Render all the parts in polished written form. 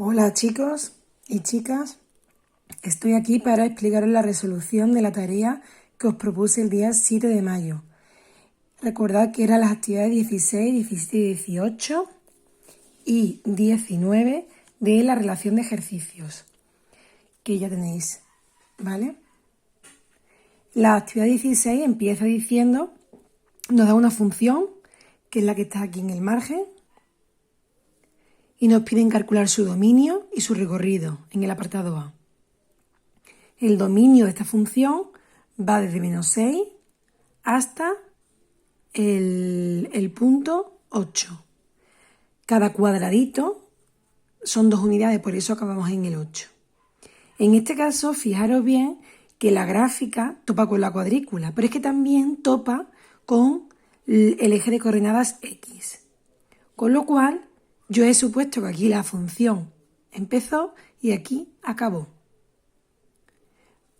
Hola chicos y chicas, estoy aquí para explicaros la resolución de la tarea que os propuse el día 7 de mayo. Recordad que eran las actividades 16, 17, 18 y 19 de la relación de ejercicios, que ya tenéis, ¿vale? La actividad 16 empieza diciendo, nos da una función, que es la que está aquí en el margen, y nos piden calcular su dominio y su recorrido en el apartado A. El dominio de esta función va desde menos 6 hasta el punto 8. Cada cuadradito son 2 unidades, por eso acabamos en el 8. En este caso, fijaros bien que la gráfica topa con la cuadrícula, pero es que también topa con el eje de coordenadas X. Con lo cual, yo he supuesto que aquí la función empezó y aquí acabó.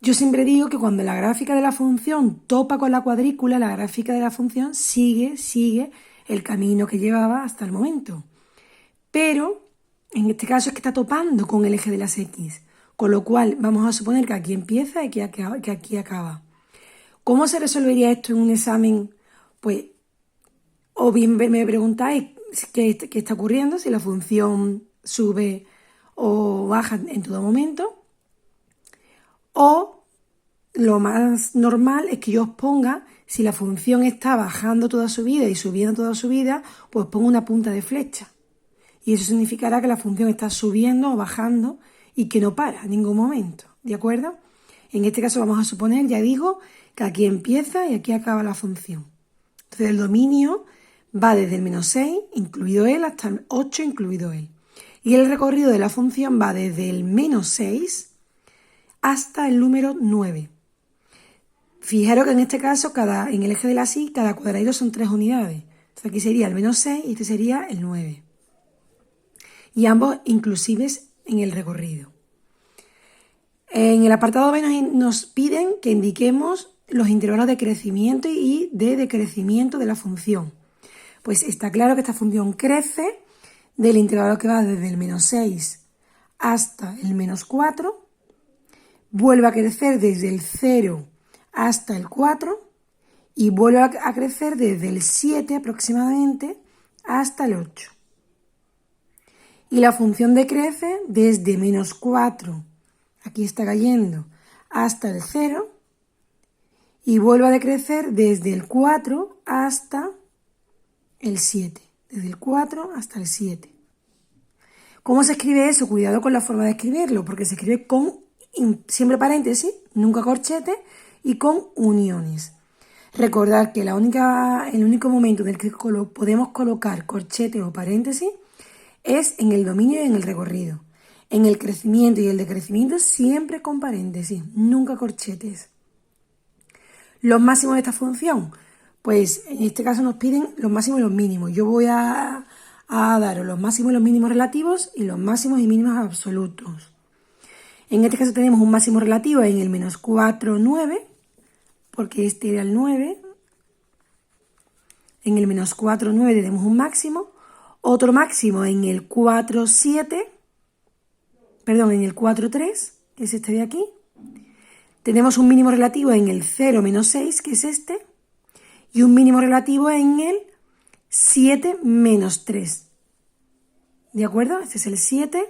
Yo siempre digo que cuando la gráfica de la función topa con la cuadrícula, la gráfica de la función sigue el camino que llevaba hasta el momento. Pero en este caso es que está topando con el eje de las X, con lo cual vamos a suponer que aquí empieza y que aquí acaba. ¿Cómo se resolvería esto en un examen? Pues, o bien me preguntáis qué está ocurriendo, si la función sube o baja en todo momento, o lo más normal es que yo os ponga, si la función está bajando toda su vida y subiendo toda su vida, pues pongo una punta de flecha. Y eso significará que la función está subiendo o bajando y que no para en ningún momento, ¿de acuerdo? En este caso vamos a suponer, ya digo, que aquí empieza y aquí acaba la función. Entonces el dominio va desde el menos 6, incluido él, hasta el 8, incluido él. Y el recorrido de la función va desde el menos 6 hasta el número 9. Fijaros que en este caso, en el eje de la Y, cada cuadradito son 3 unidades. Entonces aquí sería el menos 6 y este sería el 9. Y ambos inclusives en el recorrido. En el apartado B nos piden que indiquemos los intervalos de crecimiento y de decrecimiento de la función. Pues está claro que esta función crece del intervalo que va desde el menos 6 hasta el menos 4, vuelve a crecer desde el 0 hasta el 4 y vuelve a crecer desde el 7 aproximadamente hasta el 8. Y la función decrece desde menos 4, aquí está cayendo, hasta el 0 y vuelve a decrecer desde el 4 hasta el 7. Desde el 4 hasta el 7. ¿Cómo se escribe eso? Cuidado con la forma de escribirlo, porque se escribe con siempre paréntesis, nunca corchete y con uniones. Recordad que el único momento en el que podemos colocar corchete o paréntesis es en el dominio y en el recorrido. En el crecimiento y el decrecimiento siempre con paréntesis, nunca corchetes. Los máximos de esta función, pues en este caso nos piden los máximos y los mínimos. Yo voy a daros los máximos y los mínimos relativos y los máximos y mínimos absolutos. En este caso tenemos un máximo relativo en el menos 4, 9, porque este era el 9. En el menos 4, 9 tenemos un máximo. Otro máximo en el 4, 7, en el 4, 3, que es este de aquí. Tenemos un mínimo relativo en el 0, menos 6, que es este. Y un mínimo relativo en el 7, menos 3. ¿De acuerdo? Este es el 7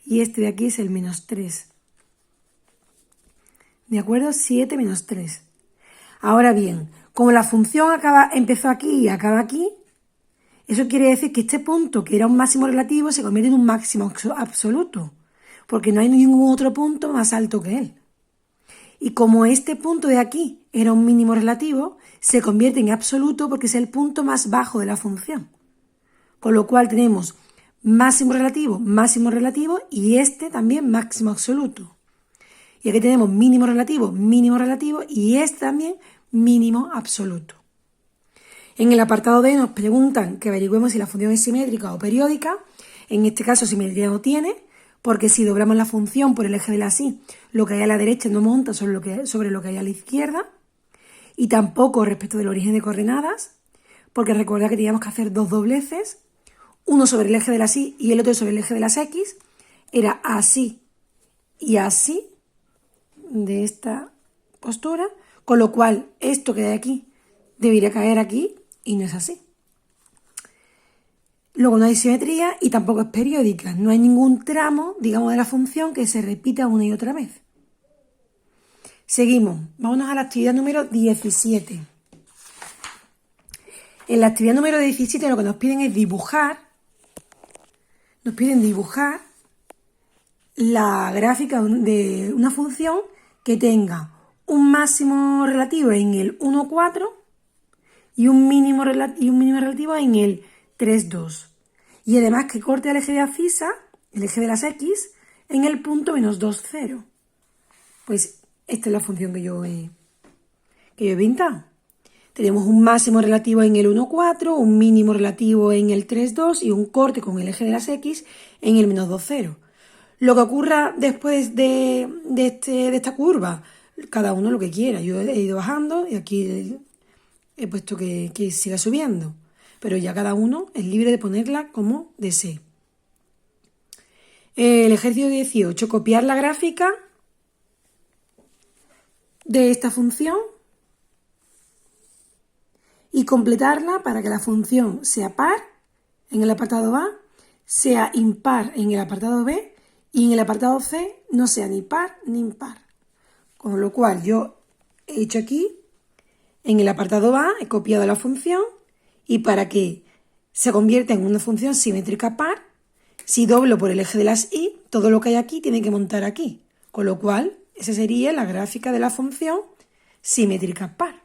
y este de aquí es el menos 3. ¿De acuerdo? 7 menos 3. Ahora bien, como la función empezó aquí y acaba aquí, eso quiere decir que este punto, que era un máximo relativo, se convierte en un máximo absoluto, porque no hay ningún otro punto más alto que él. Y como este punto de aquí era un mínimo relativo, se convierte en absoluto porque es el punto más bajo de la función. Con lo cual tenemos máximo relativo y este también máximo absoluto. Y aquí tenemos mínimo relativo y este también mínimo absoluto. En el apartado D nos preguntan que averigüemos si la función es simétrica o periódica. En este caso simetría no tiene, porque si doblamos la función por el eje de la Y, lo que hay a la derecha no monta sobre lo que hay a la izquierda. Y tampoco respecto del origen de coordenadas, porque recordad que teníamos que hacer dos dobleces, uno sobre el eje de las y y el otro sobre el eje de las x, era así y así, de esta postura, con lo cual esto que hay aquí debería caer aquí y no es así. Luego no hay simetría y tampoco es periódica, no hay ningún tramo, digamos, de la función que se repita una y otra vez. Seguimos, vámonos a la actividad número 17. En la actividad número 17 lo que nos piden es dibujar, la gráfica de una función que tenga un máximo relativo en el 1, 4 y un mínimo relativo en el 3, 2. Y además que corte el eje de abscisa, el eje de las x, en el punto menos 2, 0. Pues esta es la función que yo he pintado. Tenemos un máximo relativo en el 1, 4, un mínimo relativo en el 3, 2 y un corte con el eje de las x en el menos 2, 0. Lo que ocurra después de esta curva, cada uno lo que quiera. Yo he ido bajando y aquí he puesto que siga subiendo. Pero ya cada uno es libre de ponerla como desee. El ejercicio 18, copiar la gráfica de esta función y completarla para que la función sea par en el apartado A, sea impar en el apartado B y en el apartado C no sea ni par ni impar. Con lo cual yo he hecho aquí, en el apartado A he copiado la función y para que se convierta en una función simétrica par, si doblo por el eje de las y, todo lo que hay aquí tiene que montar aquí. Con lo cual, esa sería la gráfica de la función simétrica par.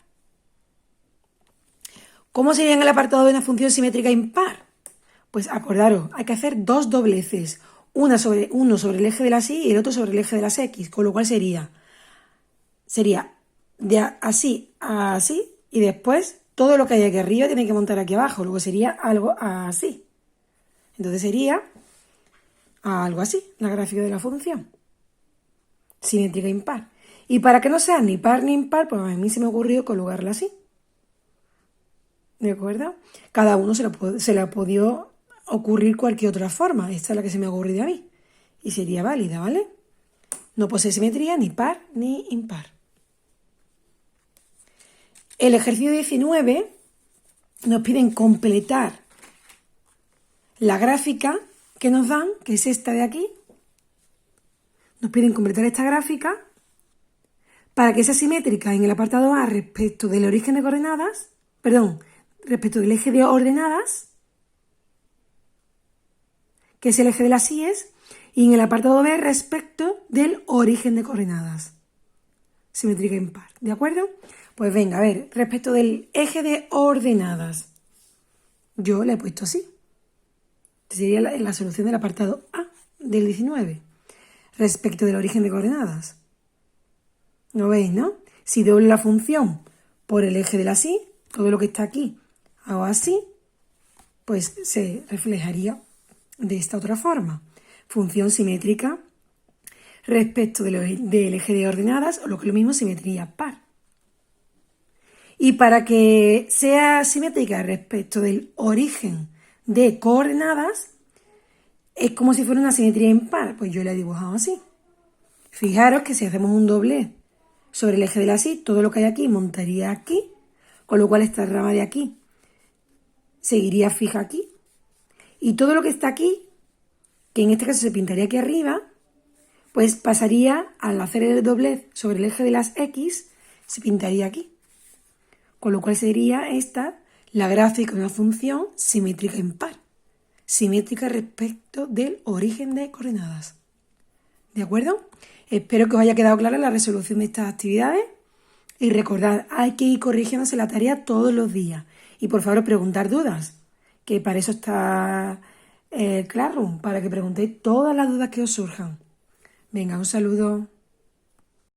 ¿Cómo sería en el apartado de una función simétrica impar? Pues acordaros, hay que hacer dos dobleces. Uno sobre el eje de las y el otro sobre el eje de las x. Con lo cual sería de así a así y después todo lo que hay aquí arriba tiene que montar aquí abajo. Luego sería algo así. Entonces sería algo así, la gráfica de la función simétrica impar. Y para que no sea ni par ni impar, pues a mí se me ocurrió colocarla así. ¿De acuerdo? Cada uno se le ha podido ocurrir cualquier otra forma. Esta es la que se me ha ocurrido a mí. Y sería válida, ¿vale? No posee simetría ni par ni impar. El ejercicio 19 nos piden completar la gráfica que nos dan, que es esta de aquí. Nos piden completar esta gráfica para que sea simétrica en el apartado A respecto del origen de coordenadas, respecto del eje de ordenadas, que es el eje de las íes, y en el apartado B respecto del origen de coordenadas. Simétrica impar, ¿de acuerdo? Pues venga, a ver, respecto del eje de ordenadas, yo le he puesto así. Esta sería la solución del apartado A del 19. Respecto del origen de coordenadas. ¿Lo veis, no? Si doblo la función por el eje de la y, todo lo que está aquí hago así, pues se reflejaría de esta otra forma. Función simétrica respecto del eje de ordenadas, o lo que es lo mismo, simetría par. Y para que sea simétrica respecto del origen de coordenadas, es como si fuera una simetría impar. Pues yo la he dibujado así. Fijaros que si hacemos un doblez sobre el eje de la y, todo lo que hay aquí montaría aquí, con lo cual esta rama de aquí seguiría fija aquí. Y todo lo que está aquí, que en este caso se pintaría aquí arriba, pues pasaría, al hacer el doblez sobre el eje de las x, se pintaría aquí. Con lo cual sería esta la gráfica de una función simétrica impar. Simétrica respecto del origen de coordenadas. ¿De acuerdo? Espero que os haya quedado clara la resolución de estas actividades. Y recordad, hay que ir corrigiéndose la tarea todos los días. Y por favor, preguntar dudas, que para eso está Classroom, para que preguntéis todas las dudas que os surjan. Venga, un saludo.